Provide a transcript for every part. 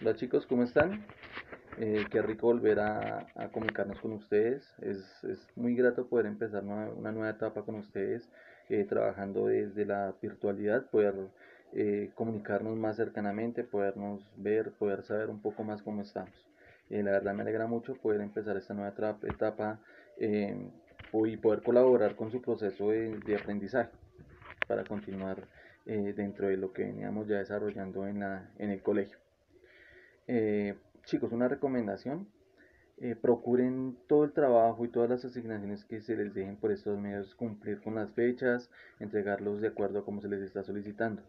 Hola chicos, ¿cómo están? Qué rico volver a comunicarnos con ustedes. Es muy grato poder empezar una nueva etapa con ustedes, trabajando desde la virtualidad, poder comunicarnos más cercanamente, podernos ver, poder saber un poco más cómo estamos. La verdad me alegra mucho poder empezar esta nueva etapa eh, y poder colaborar con su proceso de aprendizaje para continuar dentro de lo que veníamos ya desarrollando en el colegio. Eh, Chicos, una recomendación: procuren todo el trabajo y todas las asignaciones que se les dejen por estos medios cumplir con las fechas, entregarlos de acuerdo a cómo se les está solicitando.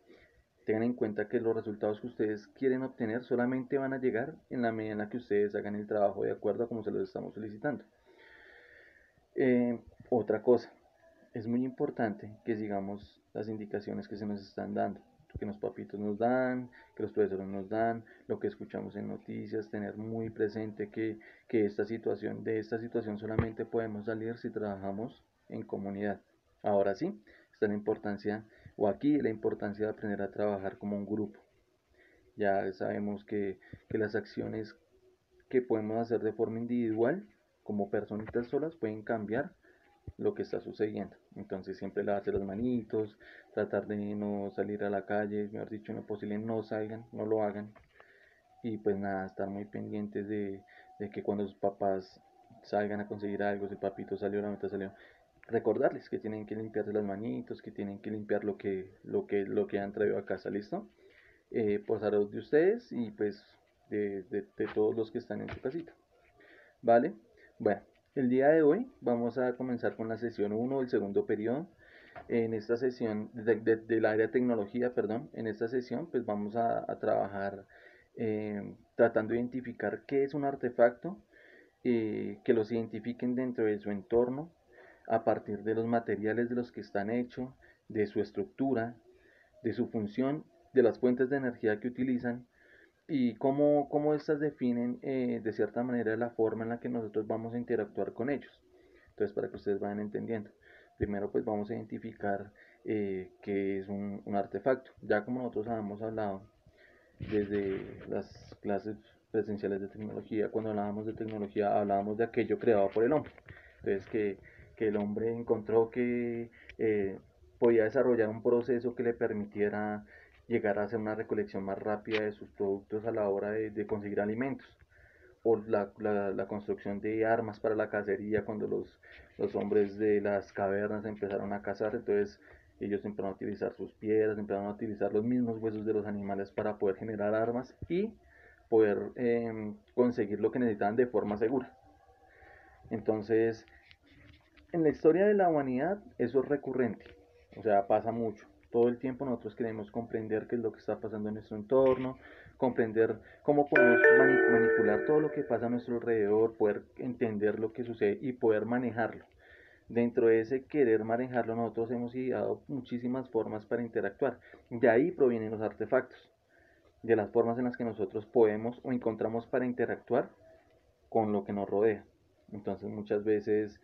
Tengan en cuenta que los resultados que ustedes quieren obtener solamente van a llegar en la medida en la que ustedes hagan el trabajo de acuerdo a cómo se los estamos solicitando. Otra cosa, es muy importante que sigamos las indicaciones que se nos están dando, que los papitos nos dan, que los profesores nos dan, lo que escuchamos en noticias, tener muy presente que de esta situación solamente podemos salir si trabajamos en comunidad. Ahora sí, está la importancia, o aquí la importancia de aprender a trabajar como un grupo. Ya sabemos que las acciones que podemos hacer de forma individual, como personitas solas, pueden cambiar lo que está sucediendo. Entonces siempre lavarse las manitos, tratar de no salir a la calle, mejor dicho, en lo posible no salgan, no lo hagan. Y pues nada, estar muy pendientes de que cuando sus papás salgan a conseguir algo, si el papito salió, la nota salió, recordarles que tienen que limpiarse las manitos, que tienen que limpiar lo que han traído a casa, ¿listo? Por salud de ustedes y pues de todos los que están en su casita. ¿Vale? Bueno, el día de hoy vamos a comenzar con la sesión uno del segundo periodo. En esta sesión del área de tecnología, perdón, en esta sesión pues vamos a trabajar tratando de identificar qué es un artefacto, que los identifiquen dentro de su entorno, a partir de los materiales de los que están hechos, de su estructura, de su función, de las fuentes de energía que utilizan y cómo estas definen de cierta manera la forma en la que nosotros vamos a interactuar con ellos. Entonces, para que ustedes vayan entendiendo, primero pues vamos a identificar qué es un artefacto. Ya como nosotros habíamos hablado desde las clases presenciales de tecnología, cuando hablábamos de tecnología hablábamos de aquello creado por el hombre. Entonces, que el hombre encontró que podía desarrollar un proceso que le permitiera llegar a hacer una recolección más rápida de sus productos a la hora de conseguir alimentos, o la construcción de armas para la cacería cuando los hombres de las cavernas empezaron a cazar. Entonces ellos empezaron a utilizar sus piedras, empezaron a utilizar los mismos huesos de los animales para poder generar armas y poder conseguir lo que necesitaban de forma segura. Entonces, en la historia de la humanidad eso es recurrente, o sea, pasa mucho. Todo el tiempo nosotros queremos comprender qué es lo que está pasando en nuestro entorno, comprender cómo podemos manipular todo lo que pasa a nuestro alrededor, poder entender lo que sucede y poder manejarlo. Dentro de ese querer manejarlo, nosotros hemos ideado muchísimas formas para interactuar. De ahí provienen los artefactos, de las formas en las que nosotros podemos o encontramos para interactuar con lo que nos rodea. Entonces muchas veces,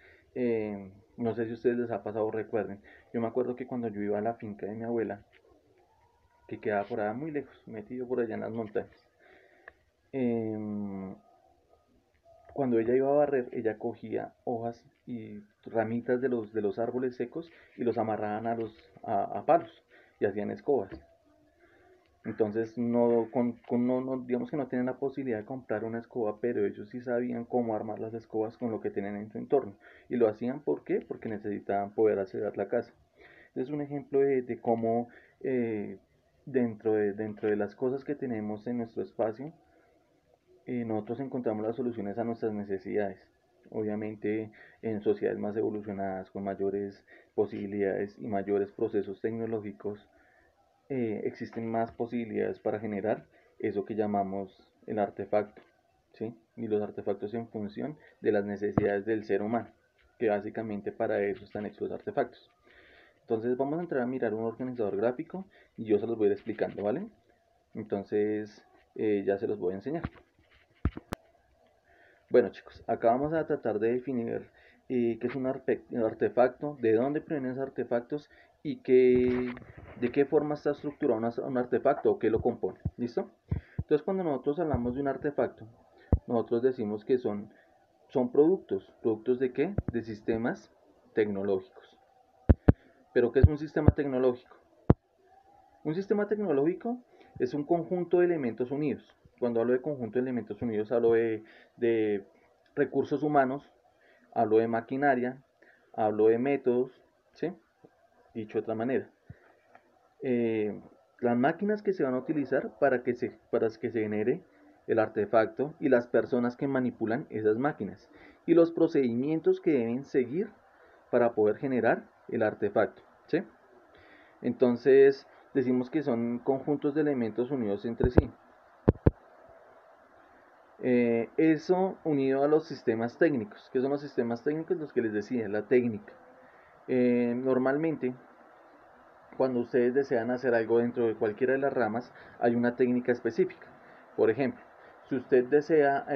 no sé si a ustedes les ha pasado o recuerden, yo me acuerdo que cuando yo iba a la finca de mi abuela, que quedaba por allá muy lejos, metido por allá en las montañas, eh, cuando ella iba a barrer, ella cogía hojas y ramitas de los árboles secos y los amarraban a palos y hacían escobas. Entonces, digamos que no tienen la posibilidad de comprar una escoba, pero ellos sí sabían cómo armar las escobas con lo que tenían en su entorno. Y lo hacían, ¿por qué? Porque necesitaban poder asear la casa. Es un ejemplo de cómo eh, dentro de las cosas que tenemos en nuestro espacio, nosotros encontramos las soluciones a nuestras necesidades. Obviamente en sociedades más evolucionadas, con mayores posibilidades y mayores procesos tecnológicos, existen más posibilidades para generar eso que llamamos el artefacto, ¿sí? Y los artefactos en función de las necesidades del ser humano, que básicamente para eso están hechos los artefactos. Entonces vamos a entrar a mirar un organizador gráfico y yo se los voy a ir explicando, ¿vale? Entonces ya se los voy a enseñar. Bueno chicos, acá vamos a tratar de definir qué es un artefacto, de dónde provienen esos artefactos y de qué forma está estructurado un artefacto o qué lo compone. ¿Listo? Entonces, cuando nosotros hablamos de un artefacto, nosotros decimos que son productos. ¿Productos de qué? De sistemas tecnológicos. ¿Pero qué es un sistema tecnológico? Un sistema tecnológico es un conjunto de elementos unidos. Cuando hablo de conjunto de elementos unidos, hablo de recursos humanos, hablo de maquinaria, hablo de métodos, ¿sí? Dicho de otra manera. Las máquinas que se van a utilizar para que se genere el artefacto y las personas que manipulan esas máquinas y los procedimientos que deben seguir para poder generar el artefacto, ¿sí? Entonces decimos que son conjuntos de elementos unidos entre sí. Eso unido a los sistemas técnicos. ¿Qué son los sistemas técnicos? Los que les decía, la técnica. Normalmente, cuando ustedes desean hacer algo dentro de cualquiera de las ramas, hay una técnica específica. Por ejemplo, si usted desea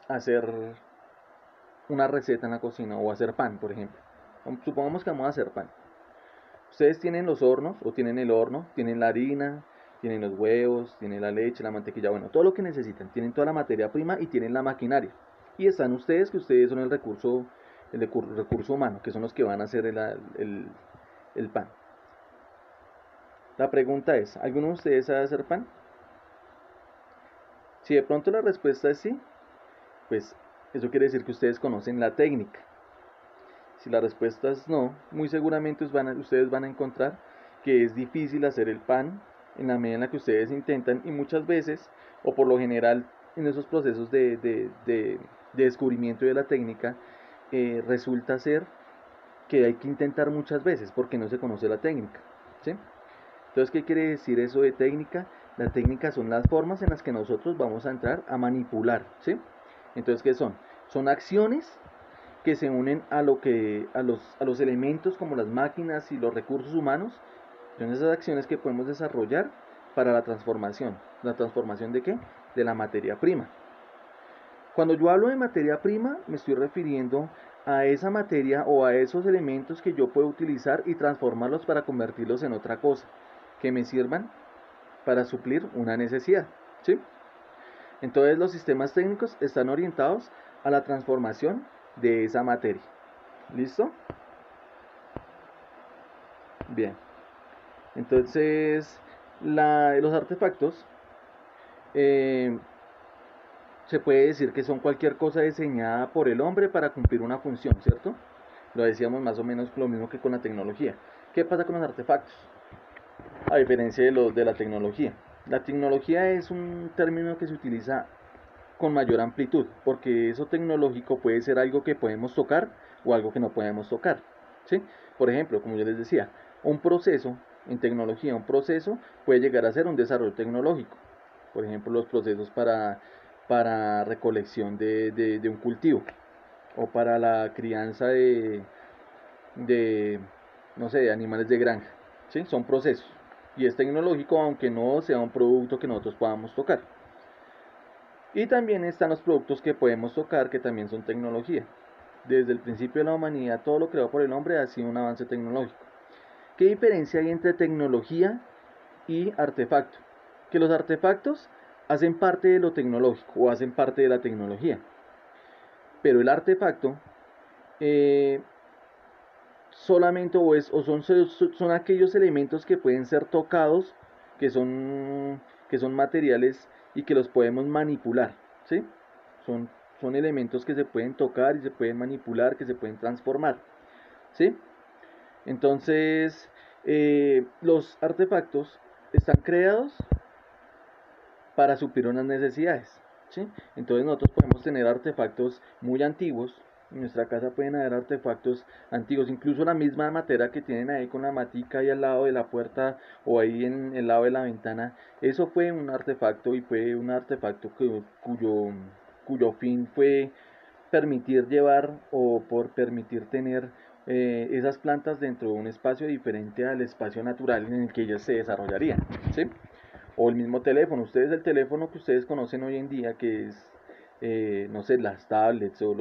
hacer una receta en la cocina o hacer pan, por ejemplo. Supongamos que vamos a hacer pan. Ustedes tienen los hornos o tienen el horno, tienen la harina, tienen los huevos, tienen la leche, la mantequilla, bueno, todo lo que necesitan. Tienen toda la materia prima y tienen la maquinaria. Y están ustedes, que ustedes son el recurso humano, que son los que van a hacer el pan. La pregunta es, ¿alguno de ustedes sabe hacer pan? Si de pronto la respuesta es sí, pues eso quiere decir que ustedes conocen la técnica. Si la respuesta es no, muy seguramente ustedes van a encontrar que es difícil hacer el pan en la medida en la que ustedes intentan, y muchas veces, o por lo general, en esos procesos de descubrimiento de la técnica, resulta ser que hay que intentar muchas veces porque no se conoce la técnica, ¿sí? Entonces, ¿qué quiere decir eso de técnica? La técnica son las formas en las que nosotros vamos a entrar a manipular, ¿sí? Entonces, ¿qué son? Son acciones que se unen a los elementos como las máquinas y los recursos humanos. Son esas acciones que podemos desarrollar para la transformación. ¿La transformación de qué? De la materia prima. Cuando yo hablo de materia prima, me estoy refiriendo a esa materia o a esos elementos que yo puedo utilizar y transformarlos para convertirlos en otra cosa, que me sirvan para suplir una necesidad, ¿sí? Entonces los sistemas técnicos están orientados a la transformación de esa materia. ¿Listo? Bien. Entonces, los artefactos eh, se puede decir que son cualquier cosa diseñada por el hombre para cumplir una función, ¿cierto? Lo decíamos más o menos lo mismo que con la tecnología. ¿Qué pasa con los artefactos? A diferencia de la tecnología. La tecnología es un término que se utiliza con mayor amplitud, porque eso tecnológico puede ser algo que podemos tocar o algo que no podemos tocar, ¿sí? Por ejemplo, como yo les decía, un proceso en tecnología, un proceso puede llegar a ser un desarrollo tecnológico. Por ejemplo, los procesos para recolección de un cultivo o para la crianza de, no sé, de animales de granja, ¿sí? Son procesos y es tecnológico aunque no sea un producto que nosotros podamos tocar. Y también están los productos que podemos tocar, que también son tecnología. Desde el principio de la humanidad, todo lo creado por el hombre ha sido un avance tecnológico. ¿Qué diferencia hay entre tecnología y artefacto? Que los artefactos hacen parte de lo tecnológico o hacen parte de la tecnología. Pero el artefacto solamente son aquellos elementos que pueden ser tocados, que son materiales y que los podemos manipular, ¿sí? Son, son elementos que se pueden tocar y se pueden manipular, que se pueden transformar, ¿sí? Entonces, los artefactos están creados para suplir unas necesidades, ¿sí? Entonces nosotros podemos tener artefactos muy antiguos. En nuestra casa pueden haber artefactos antiguos, incluso la misma materia que tienen ahí con la matica ahí al lado de la puerta o ahí en el lado de la ventana. Eso fue un artefacto y fue un artefacto cuyo fin fue permitir llevar o por permitir tener esas plantas dentro de un espacio diferente al espacio natural en el que ellas se desarrollarían, ¿sí? O el mismo teléfono. Ustedes, el teléfono que ustedes conocen hoy en día, que es, no sé, las tablets o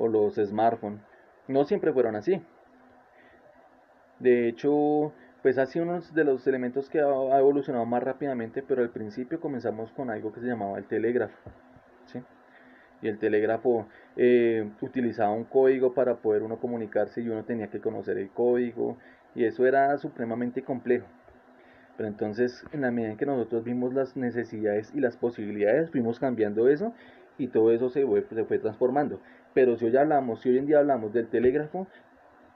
los smartphones, no siempre fueron así. De hecho, Pues ha sido uno de los elementos que ha evolucionado más rápidamente, pero al principio comenzamos con algo que se llamaba el telégrafo, ¿sí? Y el telégrafo utilizaba un código para poder uno comunicarse y uno tenía que conocer el código y eso era supremamente complejo. Pero entonces, en la medida en que nosotros vimos las necesidades y las posibilidades, fuimos cambiando eso y todo eso se fue transformando. Pero si hoy en día hablamos del telégrafo,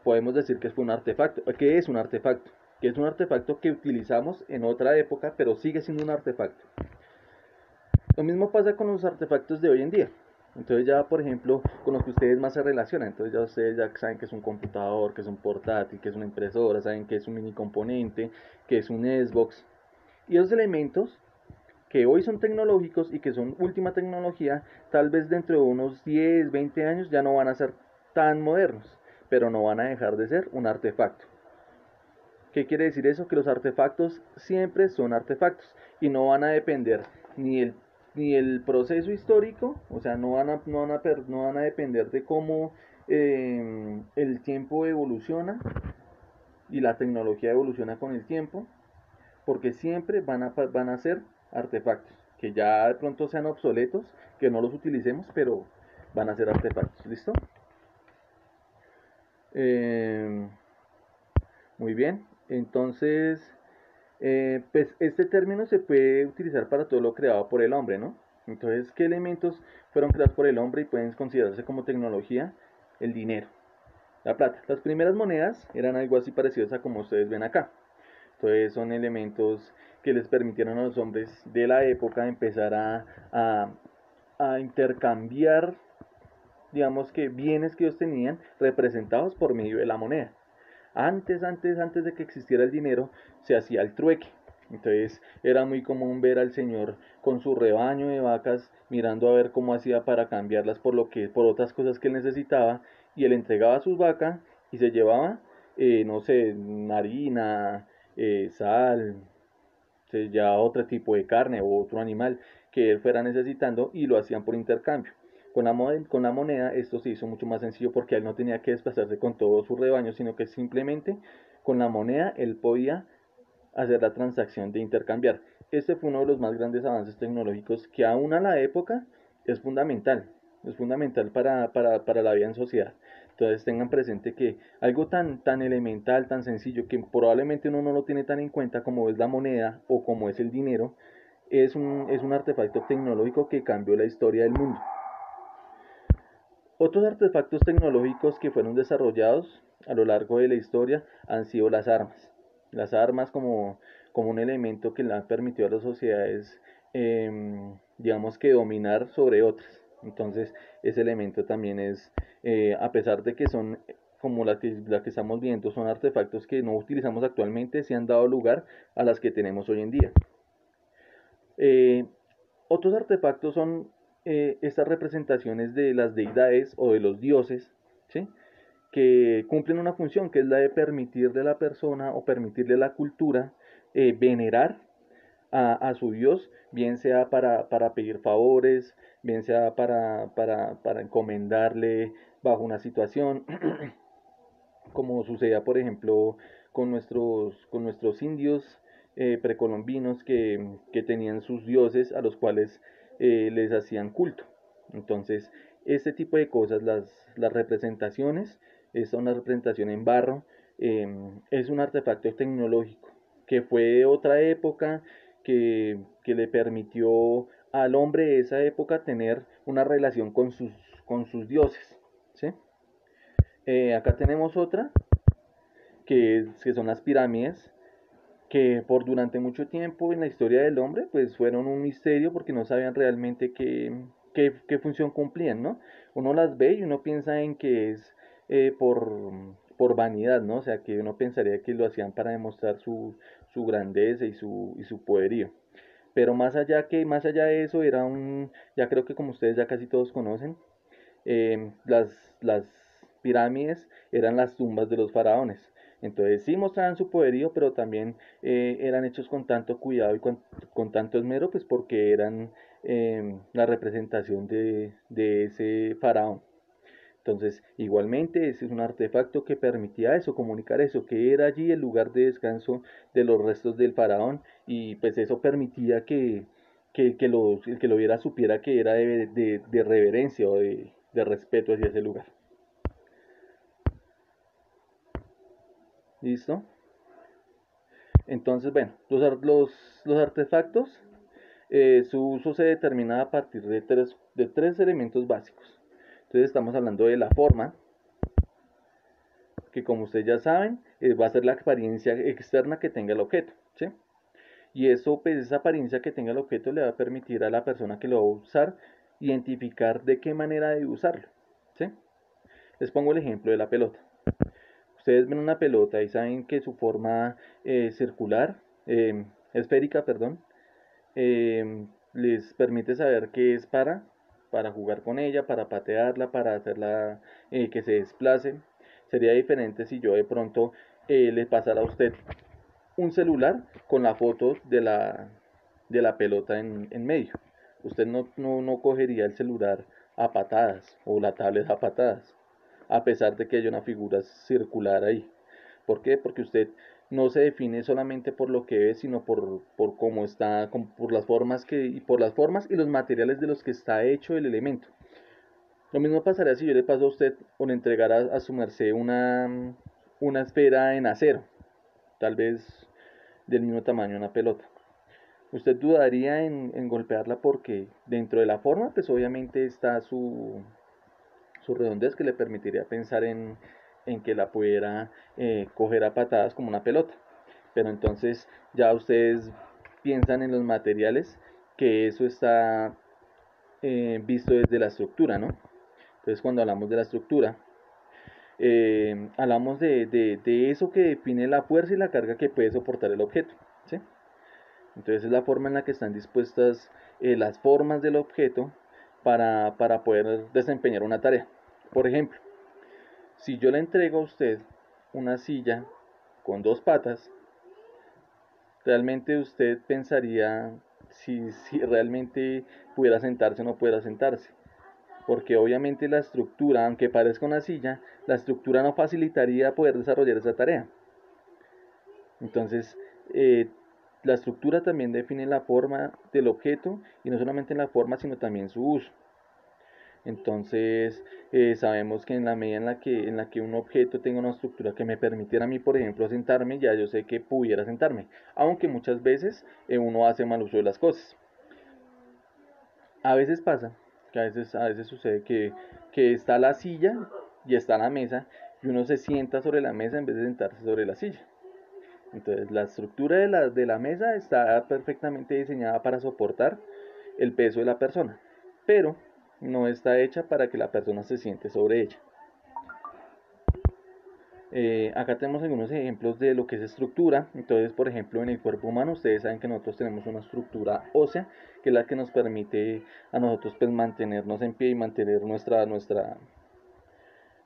podemos decir que fue un artefacto. ¿Qué es un artefacto? Que es un artefacto que utilizamos en otra época, pero sigue siendo un artefacto. Lo mismo pasa con los artefactos de hoy en día. Entonces ya, por ejemplo, con los que ustedes más se relacionan, entonces ya ustedes ya saben que es un computador, que es un portátil, que es una impresora, saben que es un mini componente, que es un Xbox. Y esos elementos que hoy son tecnológicos y que son última tecnología, tal vez dentro de unos 10, 20 años ya no van a ser tan modernos, pero no van a dejar de ser un artefacto. ¿Qué quiere decir eso? Que los artefactos siempre son artefactos y no van a depender ni el, ni el proceso histórico, o sea, no van a depender de cómo el tiempo evoluciona y la tecnología evoluciona con el tiempo, porque siempre van a ser artefactos, que ya de pronto sean obsoletos, que no los utilicemos, pero van a ser artefactos. ¿Listo? Eh, Muy bien. Entonces, pues este término se puede utilizar para todo lo creado por el hombre, ¿no? Entonces, ¿qué elementos fueron creados por el hombre y pueden considerarse como tecnología? El dinero, la plata. Las primeras monedas eran algo así parecidas a como ustedes ven acá. Entonces, son elementos que les permitieron a los hombres de la época empezar a intercambiar, digamos que bienes que ellos tenían representados por medio de la moneda. Antes de que existiera el dinero, se hacía el trueque. Entonces era muy común ver al señor con su rebaño de vacas mirando a ver cómo hacía para cambiarlas por otras cosas que él necesitaba y él entregaba sus vacas y se llevaba, no sé, harina, sal, se llevaba otro tipo de carne o otro animal que él fuera necesitando y lo hacían por intercambio. Con la moneda esto se hizo mucho más sencillo porque él no tenía que desplazarse con todo su rebaño, sino que simplemente con la moneda él podía hacer la transacción de intercambiar. Este fue uno de los más grandes avances tecnológicos que aún a la época es fundamental, es fundamental para la vida en sociedad. Entonces tengan presente que algo tan elemental, tan sencillo, que probablemente uno no lo tiene tan en cuenta como es la moneda o como es el dinero, es un artefacto tecnológico que cambió la historia del mundo. Otros artefactos tecnológicos que fueron desarrollados a lo largo de la historia han sido las armas. Las armas como un elemento que le han permitido a las sociedades, digamos que dominar sobre otras. Entonces, ese elemento también es, a pesar de que son como la que estamos viendo, son artefactos que no utilizamos actualmente, se han dado lugar a las que tenemos hoy en día. Eh, Otros artefactos son estas representaciones de las deidades o de los dioses, ¿sí? Que cumplen una función que es la de permitirle a la persona o permitirle a la cultura venerar a su dios, bien sea para pedir favores, bien sea para encomendarle bajo una situación, como sucedía por ejemplo con nuestros indios precolombinos que tenían sus dioses a los cuales les hacían culto. Entonces, este tipo de cosas, las representaciones, esta es una representación en barro, es un artefacto tecnológico que fue de otra época, que le permitió al hombre de esa época tener una relación con sus dioses. ¿Sí? Acá tenemos otra, que son las pirámides, que por durante mucho tiempo en la historia del hombre, pues fueron un misterio porque no sabían realmente qué función cumplían, ¿no? Uno las ve y uno piensa en que es por vanidad, ¿no? O sea, que uno pensaría que lo hacían para demostrar su grandeza y su poderío. Pero más allá de eso, ya creo que como ustedes ya casi todos conocen, las pirámides eran las tumbas de los faraones. Entonces sí mostraban su poderío, pero también eran hechos con tanto cuidado y con tanto esmero, pues porque eran la representación de ese faraón. Entonces, igualmente, ese es un artefacto que permitía eso, comunicar eso, que era allí el lugar de descanso de los restos del faraón, y pues eso permitía el que lo viera supiera que era de reverencia o de respeto hacia ese lugar. ¿Listo? Entonces, bueno, los artefactos, su uso se determina a partir de tres elementos básicos. Entonces estamos hablando de la forma, que como ustedes ya saben, va a ser la apariencia externa que tenga el objeto, ¿sí? Y eso, pues esa apariencia que tenga el objeto le va a permitir a la persona que lo va a usar identificar de qué manera debe usarlo, ¿sí? Les pongo el ejemplo de la pelota. Ustedes ven una pelota y saben que su forma circular, esférica, perdón, les permite saber que es para jugar con ella, para patearla, para hacerla que se desplace. Sería diferente si yo de pronto le pasara a usted un celular con la foto de la pelota en medio. Usted no cogería el celular a patadas o la tablet a patadas, a pesar de que haya una figura circular ahí. ¿Por qué? Porque usted no se define solamente por lo que ve, sino por cómo está, por las formas y por las formas y los materiales de los que está hecho el elemento. Lo mismo pasaría si yo le paso a usted o le entregara a su merced una esfera en acero, tal vez del mismo tamaño de una pelota. Usted dudaría en golpearla porque dentro de la forma, pues obviamente está su redondez que le permitiría pensar en que la pudiera coger a patadas como una pelota. Pero entonces ya ustedes piensan en los materiales, que eso está visto desde la estructura, ¿no? Entonces cuando hablamos de la estructura, hablamos de eso que define la fuerza y la carga que puede soportar el objeto, ¿sí? Entonces es la forma en la que están dispuestas las formas del objeto para poder desempeñar una tarea. Por ejemplo, si yo le entrego a usted una silla con dos patas, realmente usted pensaría si realmente pudiera sentarse o no pudiera sentarse. Porque obviamente la estructura, aunque parezca una silla, la estructura no facilitaría poder desarrollar esa tarea. Entonces, la estructura también define la forma del objeto, y no solamente en la forma, sino también su uso. Entonces, sabemos que en la medida en la que un objeto tenga una estructura que me permitiera a mí, por ejemplo, sentarme, ya yo sé que pudiera sentarme, aunque muchas veces uno hace mal uso de las cosas. A veces pasa, que a veces sucede que está la silla y está la mesa, y uno se sienta sobre la mesa en vez de sentarse sobre la silla. Entonces, la estructura de la mesa está perfectamente diseñada para soportar el peso de la persona, pero no está hecha para que la persona se siente sobre ella. Acá tenemos algunos ejemplos de lo que es estructura. Entonces, por ejemplo, en el cuerpo humano, ustedes saben que nosotros tenemos una estructura ósea, que es la que nos permite a nosotros pues mantenernos en pie y mantener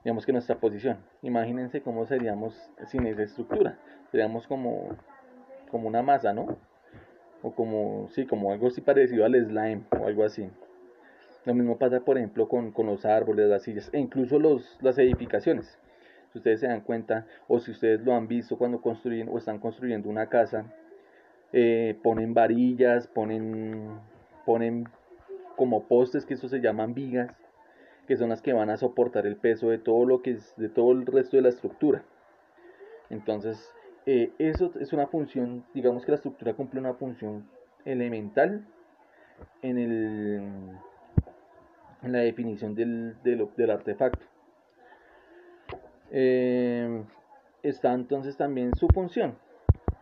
digamos que nuestra posición. Imagínense cómo seríamos sin esa estructura. Seríamos como una masa, ¿no? O como, sí, como algo así parecido al slime o algo así. Lo mismo pasa, por ejemplo, con los árboles, las sillas e incluso las edificaciones. Si ustedes se dan cuenta, o si ustedes lo han visto cuando construyen o están construyendo una casa, ponen varillas, ponen como postes, que eso se llaman vigas, que son las que van a soportar el peso de todo de todo el resto de la estructura. Entonces, eso es una función, digamos que la estructura cumple una función elemental en en la definición del artefacto. Está entonces también su función.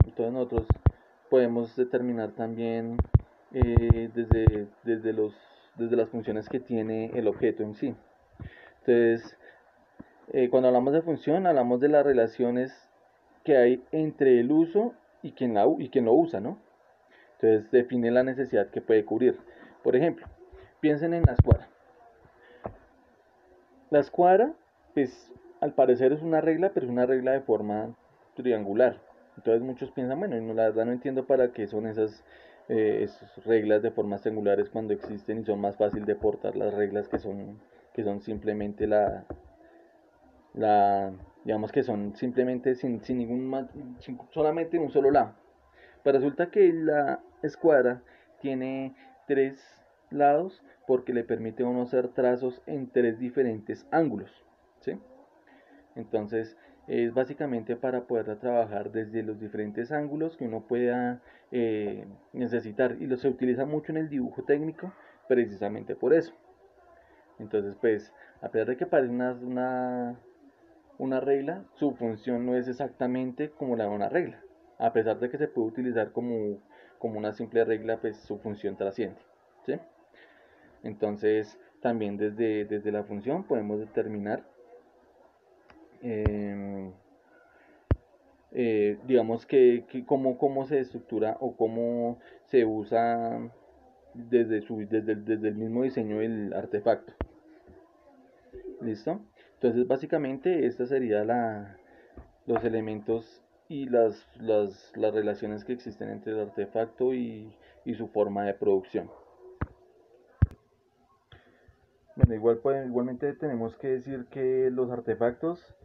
Entonces nosotros podemos determinar también desde las funciones que tiene el objeto en sí. Entonces, cuando hablamos de función, hablamos de las relaciones que hay entre el uso y quien lo usa, ¿no? Entonces define la necesidad que puede cubrir. Por ejemplo, piensen en la escuadra. La escuadra, pues al parecer es una regla, pero es una regla de forma triangular. Entonces muchos piensan, bueno, no, la verdad no entiendo para qué son esas reglas de formas triangulares cuando existen y son más fácil de portar las reglas que son simplemente La, digamos que son simplemente sin ningún solamente en un solo lado. Pero resulta que la escuadra tiene tres lados porque le permite a uno hacer trazos en tres diferentes ángulos, ¿sí? Entonces es básicamente para poder trabajar desde los diferentes ángulos que uno pueda necesitar, y se utiliza mucho en el dibujo técnico precisamente por eso. Entonces pues a pesar de que parece una regla, su función no es exactamente como la de una regla. A pesar de que se puede utilizar como una simple regla, pues su función trasciende, ¿sí? Entonces también desde la función podemos determinar eh, digamos que cómo se estructura o cómo se usa desde el mismo diseño del artefacto. ¿Listo? Entonces básicamente esta sería los elementos y las relaciones que existen entre el artefacto y su forma de producción. Bueno, igualmente tenemos que decir que los artefactos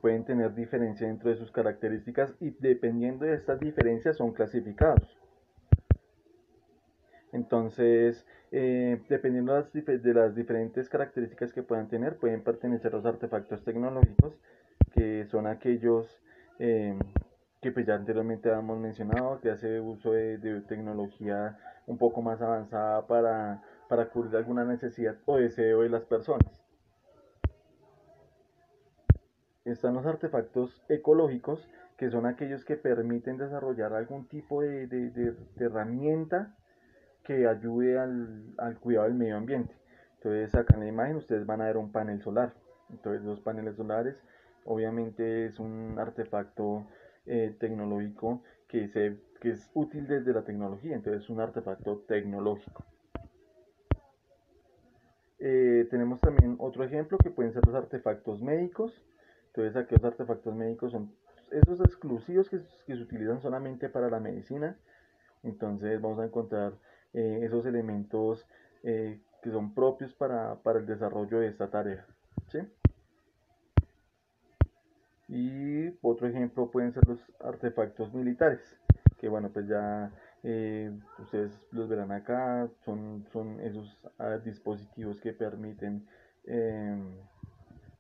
pueden tener diferencia dentro de sus características, y dependiendo de estas diferencias son clasificados. Entonces, dependiendo de las diferentes características que puedan tener, pueden pertenecer a los artefactos tecnológicos, que son aquellos eh, que pues ya anteriormente habíamos mencionado, que hace uso de tecnología un poco más avanzada para cubrir alguna necesidad o deseo de las personas. Están los artefactos ecológicos, que son aquellos que permiten desarrollar algún tipo de herramienta que ayude al cuidado del medio ambiente. Entonces acá en la imagen ustedes van a ver un panel solar. Entonces los paneles solares obviamente es un artefacto tecnológico que es útil desde la tecnología, entonces es un artefacto tecnológico. Tenemos también otro ejemplo que pueden ser los artefactos médicos. Entonces aquellos artefactos médicos son esos exclusivos que se utilizan solamente para la medicina. Entonces vamos a encontrar esos elementos que son propios para el desarrollo de esta tarea, ¿sí? Y otro ejemplo pueden ser los artefactos militares, que bueno, pues ya ustedes los verán acá, son esos dispositivos que permiten, eh,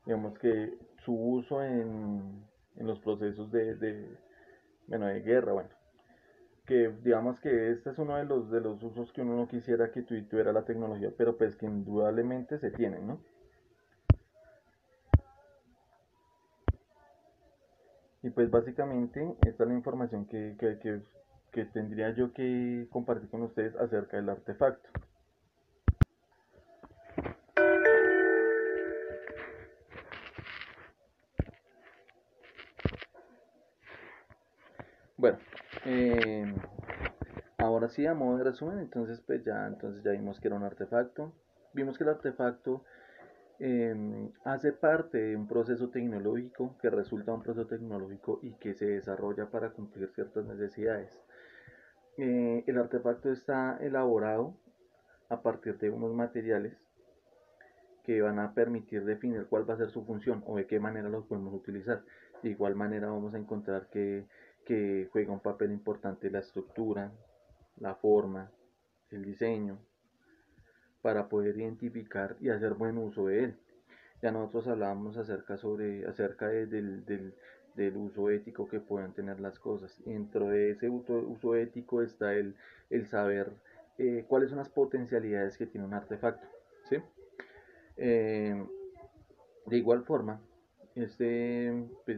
digamos que su uso en los procesos bueno, de guerra, bueno, que digamos que este es uno de los usos que uno no quisiera que tuviera la tecnología, pero pues que indudablemente se tienen, ¿no? Y pues básicamente esta es la información que tendría yo que compartir con ustedes acerca del artefacto. Bueno, eh, ahora sí, a modo de resumen, entonces ya vimos que era un artefacto. Vimos que el artefacto hace parte de un proceso tecnológico, que resulta un proceso tecnológico y que se desarrolla para cumplir ciertas necesidades. El artefacto está elaborado a partir de unos materiales que van a permitir definir cuál va a ser su función o de qué manera los podemos utilizar. De igual manera vamos a encontrar que juega un papel importante la estructura, la forma, el diseño, para poder identificar y hacer buen uso de él. Ya nosotros hablábamos acerca del uso ético que puedan tener las cosas. Y dentro de ese uso ético está el saber cuáles son las potencialidades que tiene un artefacto, ¿sí? Eh, de igual forma, pues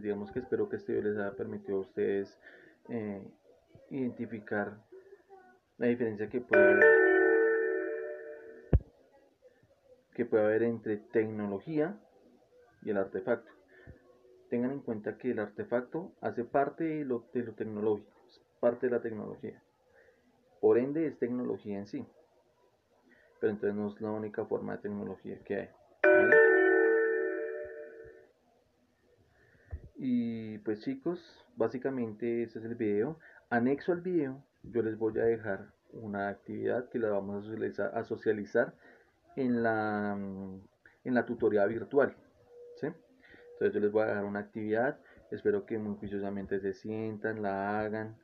digamos que espero que este video les haya permitido a ustedes eh, identificar la diferencia que puede haber entre tecnología y el artefacto. Tengan en cuenta que el artefacto hace parte de lo tecnológico, es parte de la tecnología. Por ende es tecnología en sí, pero entonces no es la única forma de tecnología que hay, ¿vale? Y pues chicos, básicamente este es el video. Anexo al video yo les voy a dejar una actividad que la vamos a socializar en la tutoría virtual, ¿sí? Entonces yo les voy a dejar una actividad, espero que muy juiciosamente se sientan, la hagan.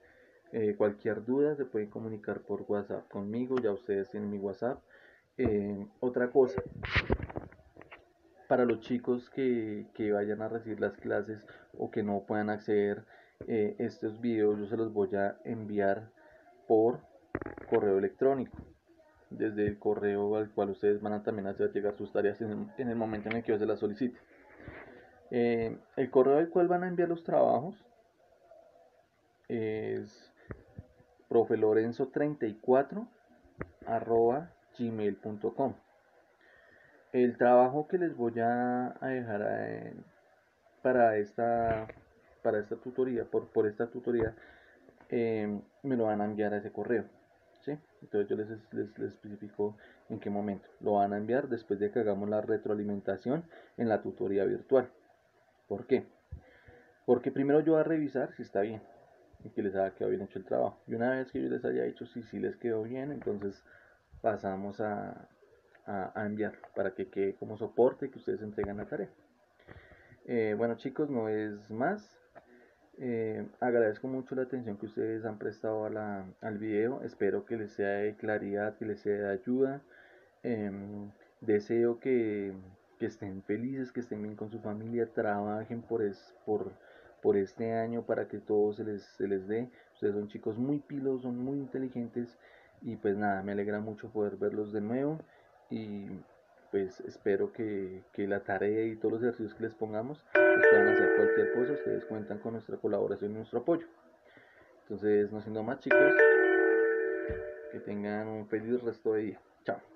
Cualquier duda se pueden comunicar por WhatsApp conmigo, ya ustedes tienen mi WhatsApp. Otra cosa, para los chicos que vayan a recibir las clases o que no puedan acceder estos videos, yo se los voy a enviar por correo electrónico, desde el correo al cual ustedes van a también hacer llegar sus tareas en el momento en el que yo se las solicite. El correo al cual van a enviar los trabajos es profelorenzo34 gmail.com. El trabajo que les voy a dejar para esta para esta tutoría, por esta tutoría, me lo van a enviar a ese correo, ¿sí? Entonces yo les especifico en qué momento. Lo van a enviar después de que hagamos la retroalimentación en la tutoría virtual. ¿Por qué? Porque primero yo voy a revisar si está bien y que les haya quedado bien hecho el trabajo. Y una vez que yo les haya dicho si sí les quedó bien, entonces pasamos a enviar para que quede como soporte que ustedes entregan la tarea. Bueno chicos, no es más. Agradezco mucho la atención que ustedes han prestado al video. Espero que les sea de claridad, que les sea de ayuda. Deseo que estén felices, que estén bien con su familia, trabajen por este año para que todo se les dé. Ustedes son chicos muy pilos, son muy inteligentes y pues nada, me alegra mucho poder verlos de nuevo y pues espero que la tarea y todos los ejercicios que les pongamos pues puedan hacer cualquier cosa. Ustedes cuentan con nuestra colaboración y nuestro apoyo. Entonces, no siendo más chicos, que tengan un feliz resto de día. Chao.